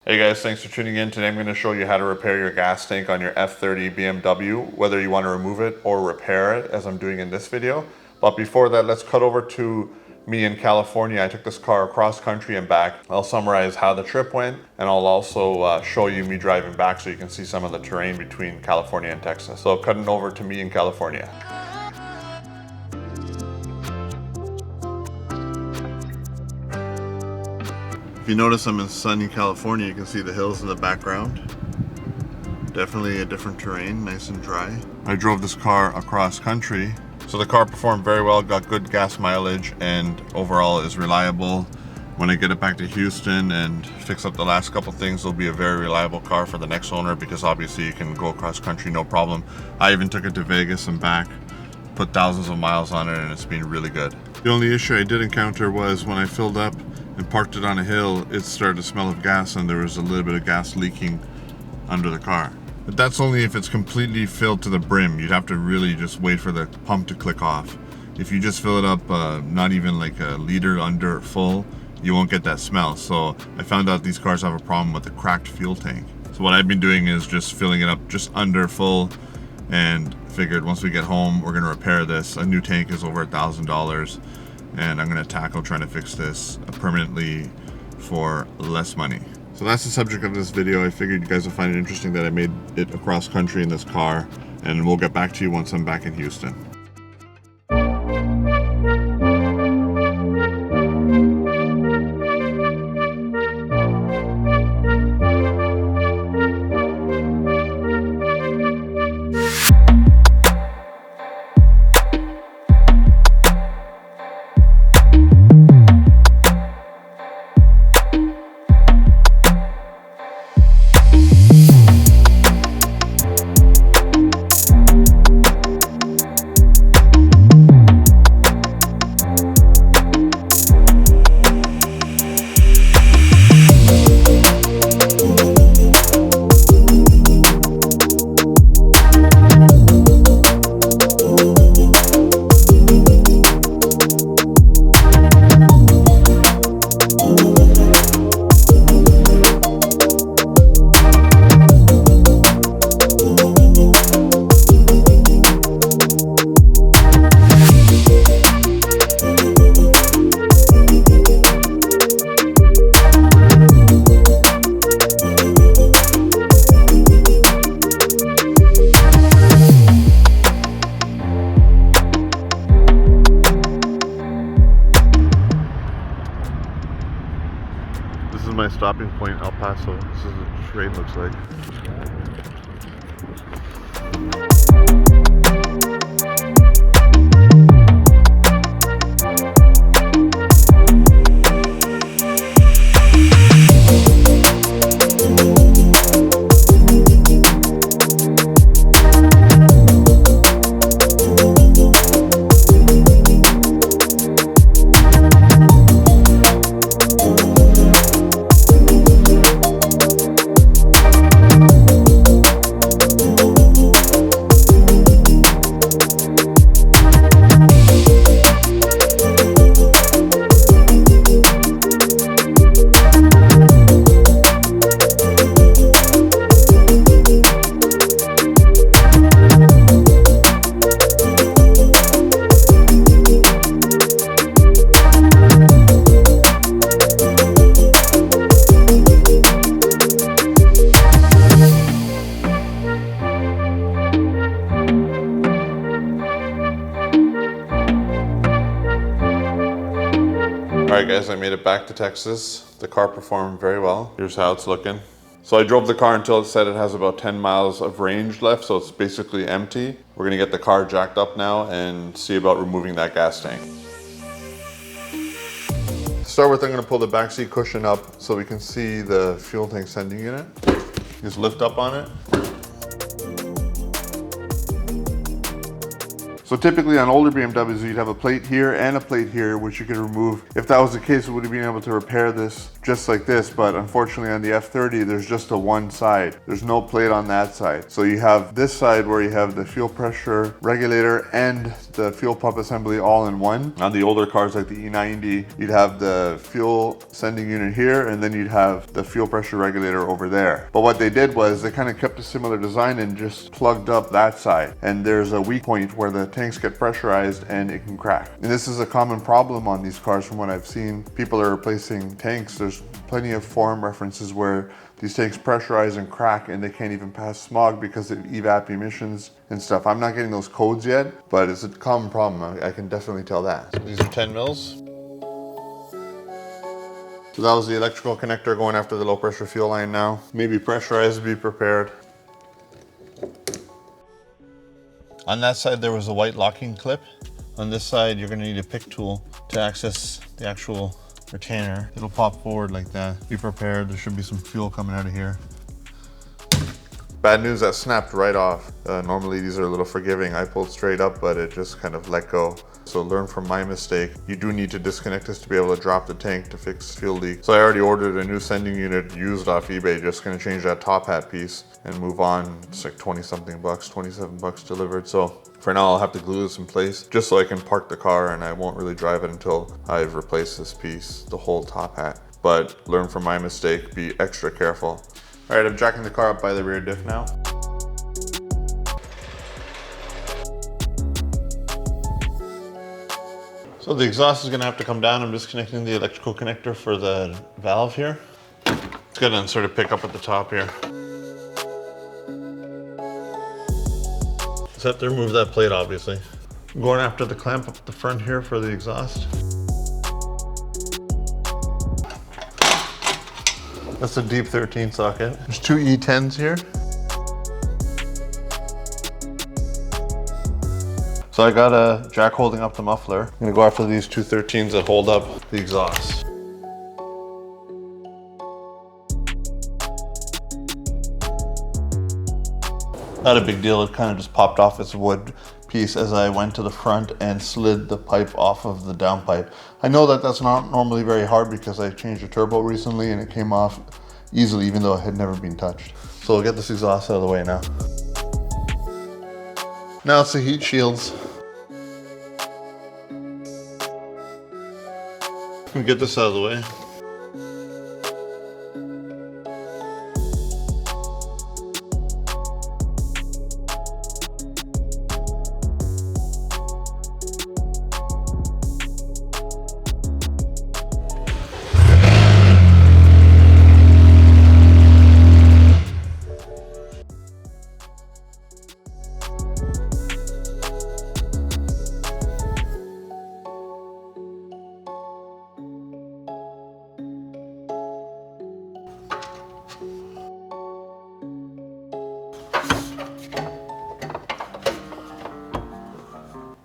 Hey guys, thanks for tuning in. Today I'm going to show you how to repair your gas tank on your F30 BMW, whether you want to remove it or repair it, as I'm doing in this video. But before that, let's cut over to me in California. I took this car across country and back. I'll summarize how the trip went, and I'll also show you me driving back so you can see some of the terrain between California and Texas. So cutting over to me in California. If you notice I'm in sunny California, you can see the hills in the background. Definitely a different terrain, nice and dry. I drove this car across country. So the car performed very well, got good gas mileage, and overall is reliable. When I get it back to Houston and fix up the last couple things, it'll be a very reliable car for the next owner, because obviously you can go across country no problem. I even took it to Vegas and back, put thousands of miles on it, and it's been really good. The only issue I did encounter was when I filled up and parked it on a hill, it started to smell of gas and there was a little bit of gas leaking under the car. But that's only if it's completely filled to the brim. You'd have to really just wait for the pump to click off. If you just fill it up, not even like a liter under full, you won't get that smell. So I found out these cars have a problem with the cracked fuel tank. So what I've been doing is just filling it up just under full, and figured once we get home, we're gonna repair this. A new tank is over $1,000. And I'm gonna tackle trying to fix this permanently for less money. So that's the subject of this video. I figured you guys will find it interesting that I made it across country in this car, and we'll get back to you once I'm back in Houston. This is my stopping point, El Paso. This is what the terrain looks like. Alright guys, I made it back to Texas. The car performed very well. Here's how it's looking. So I drove the car until it said it has about 10 miles of range left, so it's basically empty. We're gonna get the car jacked up now and see about removing that gas tank. To start with, I'm gonna pull the backseat cushion up so we can see the fuel tank sending unit. Just lift up on it. So typically on older BMWs, you'd have a plate here and a plate here, which you could remove. If that was the case, we would have been able to repair this just like this, but unfortunately on the F30, there's just a one side. There's no plate on that side. So you have this side where you have the fuel pressure regulator and the fuel pump assembly all in one. On the older cars like the E90, you'd have the fuel sending unit here, and then you'd have the fuel pressure regulator over there. But what they did was they kind of kept a similar design and just plugged up that side. And there's a weak point where the tanks get pressurized and it can crack. And this is a common problem on these cars from what I've seen. People are replacing tanks. There's plenty of forum references where these tanks pressurize and crack and they can't even pass smog because of evap emissions and stuff. I'm not getting those codes yet, but it's a common problem. I can definitely tell that. So these are 10 mils. So that was the electrical connector going after the low pressure fuel line now. Maybe pressurized, be prepared. On that side, there was a white locking clip. On this side, you're gonna need a pick tool to access the actual retainer. It'll pop forward like that. Be prepared, there should be some fuel coming out of here. Bad news, that snapped right off. Normally these are a little forgiving. I pulled straight up, but it just kind of let go. So learn from my mistake. You do need to disconnect this to be able to drop the tank to fix fuel leak. So I already ordered a new sending unit used off eBay. Just gonna change that top hat piece and move on. It's like 20 something bucks, 27 bucks delivered. So for now, I'll have to glue this in place just so I can park the car, and I won't really drive it until I've replaced this piece, the whole top hat. But learn from my mistake, be extra careful. All right, I'm jacking the car up by the rear diff now. So the exhaust is gonna have to come down. I'm disconnecting the electrical connector for the valve here. It's gonna sort of pick up at the top here. Just have to remove that plate, obviously. I'm going after the clamp up the front here for the exhaust. That's a deep 13 socket. There's two E10s here. So I got a jack holding up the muffler. I'm gonna go after these two 13s that hold up the exhaust. Not a big deal, it kind of just popped off its wood piece as I went to the front and slid the pipe off of the downpipe. I know that that's not normally very hard because I changed the turbo recently and it came off easily even though it had never been touched. So we'll get this exhaust out of the way now. Now it's the heat shields. We'll get this out of the way.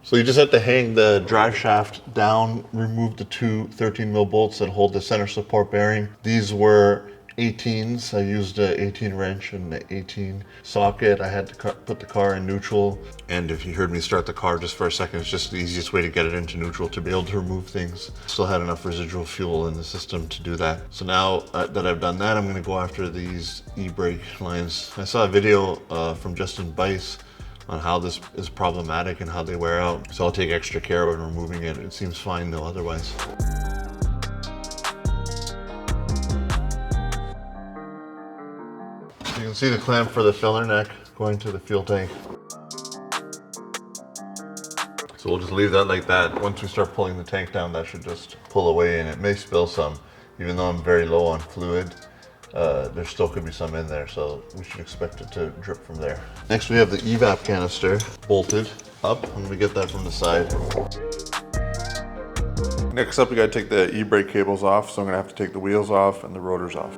So you just have to hang the drive shaft down, remove the two 13 mil bolts that hold the center support bearing. These were 18s. I used an 18 wrench and an 18 socket. I had to put the car in neutral. And if you heard me start the car just for a second, it's just the easiest way to get it into neutral to be able to remove things. Still had enough residual fuel in the system to do that. So now that I've done that, I'm gonna go after these e-brake lines. I saw a video from Justin Bice on how this is problematic and how they wear out. So I'll take extra care when removing it. It seems fine though otherwise. You can see the clamp for the filler neck going to the fuel tank. So we'll just leave that like that. Once we start pulling the tank down, that should just pull away, and it may spill some. Even though I'm very low on fluid, there still could be some in there, so we should expect it to drip from there. Next we have the evap canister bolted up. I'm gonna get that from the side. Next up we gotta take the e-brake cables off, so I'm gonna have to take the wheels off and the rotors off.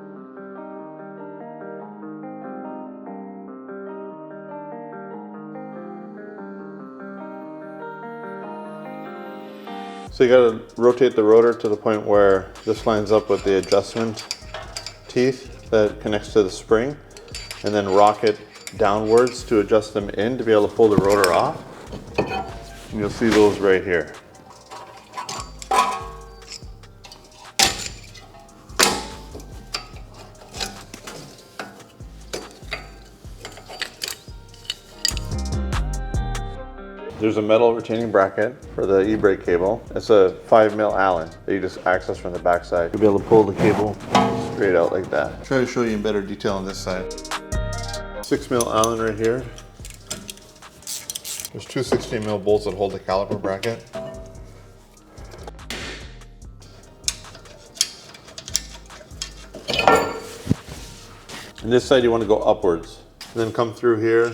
So you gotta rotate the rotor to the point where this lines up with the adjustment teeth that connects to the spring, and then rock it downwards to adjust them in to be able to pull the rotor off. And you'll see those right here. There's a metal retaining bracket for the e-brake cable. It's a 5mm Allen that you just access from the back side. You'll be able to pull the cable straight out like that. I'll try to show you in better detail on this side. 6mm Allen right here. There's two 16mm bolts that hold the caliper bracket. And this side you want to go upwards. And then come through here,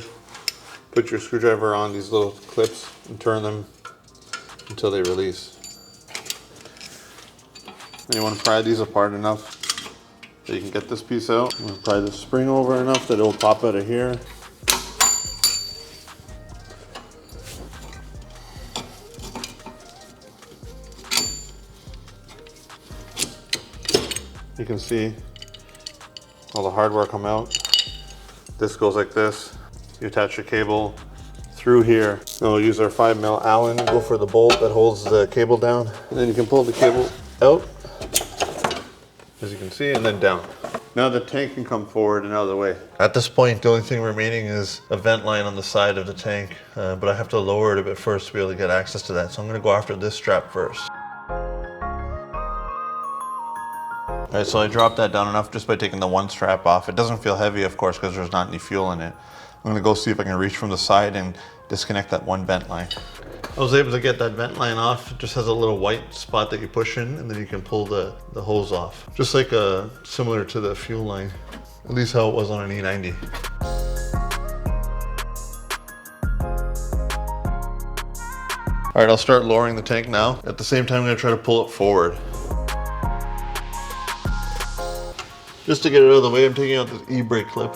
put your screwdriver on these little clips and turn them until they release. And you want to pry these apart enough that you can get this piece out. I'm going to pry the spring over enough that it will pop out of here. You can see all the hardware come out. This goes like this. You attach your cable through here. Then we'll use our 5mm Allen, go for the bolt that holds the cable down. And then you can pull the cable out, as you can see, and then down. Now the tank can come forward and out of the way. At this point, the only thing remaining is a vent line on the side of the tank, but I have to lower it a bit first to be able to get access to that. So I'm gonna go after this strap first. All right, so I dropped that down enough just by taking the one strap off. It doesn't feel heavy, of course, because there's not any fuel in it. I'm gonna go see if I can reach from the side and disconnect that one vent line. I was able to get that vent line off. It just has a little white spot that you push in, and then you can pull the hose off. Just like similar to the fuel line, at least how it was on an E90. All right, I'll start lowering the tank now. At the same time, I'm gonna try to pull it forward. Just to get it out of the way, I'm taking out this e-brake clip.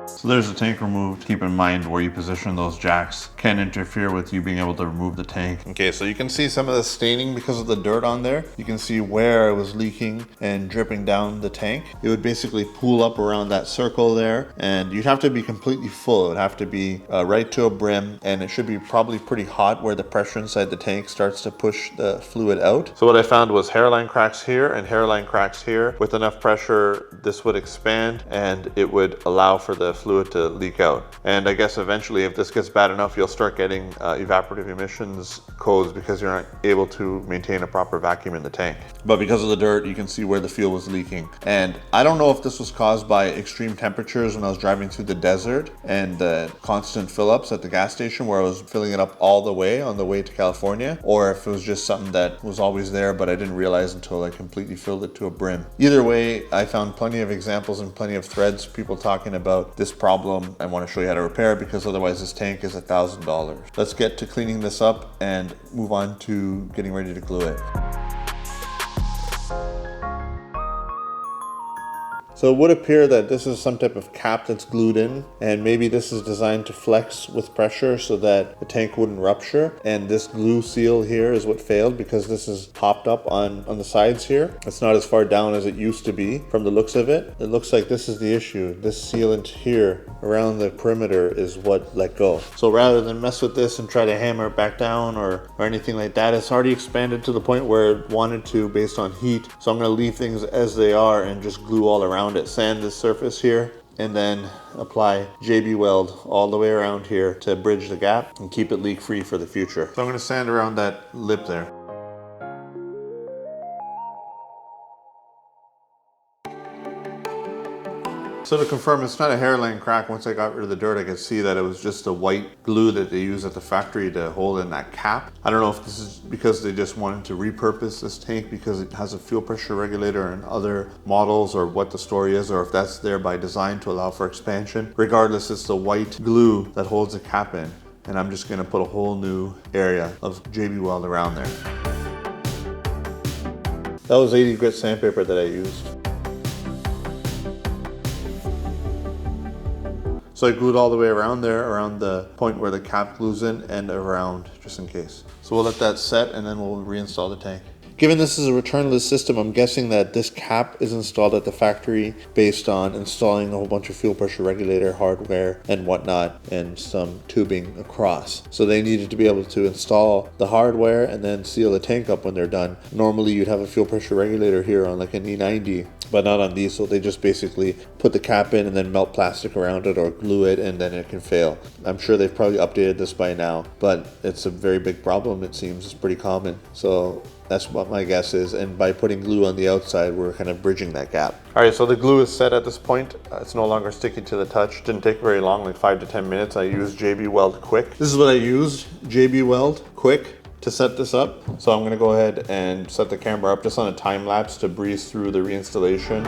So there's the tank removed. Keep in mind where you position those jacks can interfere with you being able to remove the tank. Okay, so you can see some of the staining because of the dirt on there. You can see where it was leaking and dripping down the tank. It would basically pool up around that circle there, and you'd have to be completely full. It would have to be right to a brim, and it should be probably pretty hot where the pressure inside the tank starts to push the fluid out. So what I found was hairline cracks here and hairline cracks here. With enough pressure, this would expand and it would allow for the fluid to leak out. And I guess eventually, if this gets bad enough, you'll start getting evaporative emissions codes because you're not able to maintain a proper vacuum in the tank. But because of the dirt, you can see where the fuel was leaking. And I don't know if this was caused by extreme temperatures when I was driving through the desert and the constant fill-ups at the gas station where I was filling it up all the way on the way to California, or if it was just something that was always there but I didn't realize until I completely filled it to a brim. Either way, I found plenty of examples and plenty of threads, people talking about this problem. I want to show you how to repair it because otherwise this tank is $1,000. Let's get to cleaning this up and move on to getting ready to glue it. So it would appear that this is some type of cap that's glued in, and maybe this is designed to flex with pressure so that the tank wouldn't rupture. And this glue seal here is what failed because this is popped up on the sides here. It's not as far down as it used to be from the looks of it. It looks like this is the issue. This sealant here around the perimeter is what let go. So rather than mess with this and try to hammer it back down or anything like that, it's already expanded to the point where it wanted to based on heat. So I'm going to leave things as they are and just glue all around it. Sand this surface here and then apply JB Weld all the way around here to bridge the gap and keep it leak free for the future. So I'm going to sand around that lip there. So to confirm, it's not a hairline crack. Once I got rid of the dirt, I could see that it was just a white glue that they use at the factory to hold in that cap. I don't know if this is because they just wanted to repurpose this tank because it has a fuel pressure regulator and other models, or what the story is, or if that's there by design to allow for expansion. Regardless, it's the white glue that holds the cap in. And I'm just gonna put a whole new area of JB Weld around there. That was 80 grit sandpaper that I used. So I glued all the way around there, around the point where the cap glues in and around, just in case. So we'll let that set and then we'll reinstall the tank. Given this is a returnless system, I'm guessing that this cap is installed at the factory based on installing a whole bunch of fuel pressure regulator hardware and whatnot and some tubing across. So they needed to be able to install the hardware and then seal the tank up when they're done. Normally you'd have a fuel pressure regulator here on like an E90, but not on these, so they just basically put the cap in and then melt plastic around it or glue it, and then it can fail. I'm sure they've probably updated this by now, but it's a very big problem. It seems it's pretty common. So that's what my guess is, and by putting glue on the outside, we're kind of bridging that gap. All right, so the glue is set at this point. It's no longer sticking to the touch. Didn't take very long, like 5 to 10 minutes. I used JB Weld Quick. This is what I used, JB Weld Quick, to set this up. So I'm gonna go ahead and set the camera up just on a time lapse to breeze through the reinstallation.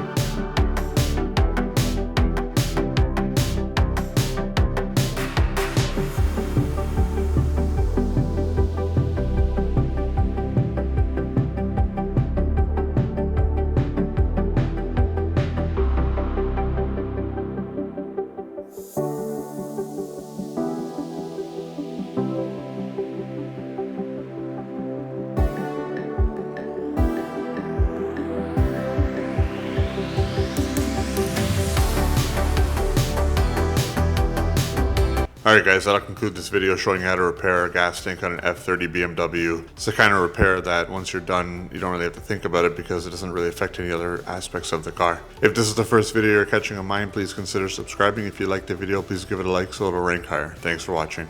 Alright guys, that'll conclude this video showing you how to repair a gas tank on an F30 BMW. It's the kind of repair that once you're done, you don't really have to think about it because it doesn't really affect any other aspects of the car. If this is the first video you're catching on mine, please consider subscribing. If you liked the video, please give it a like so it'll rank higher. Thanks for watching.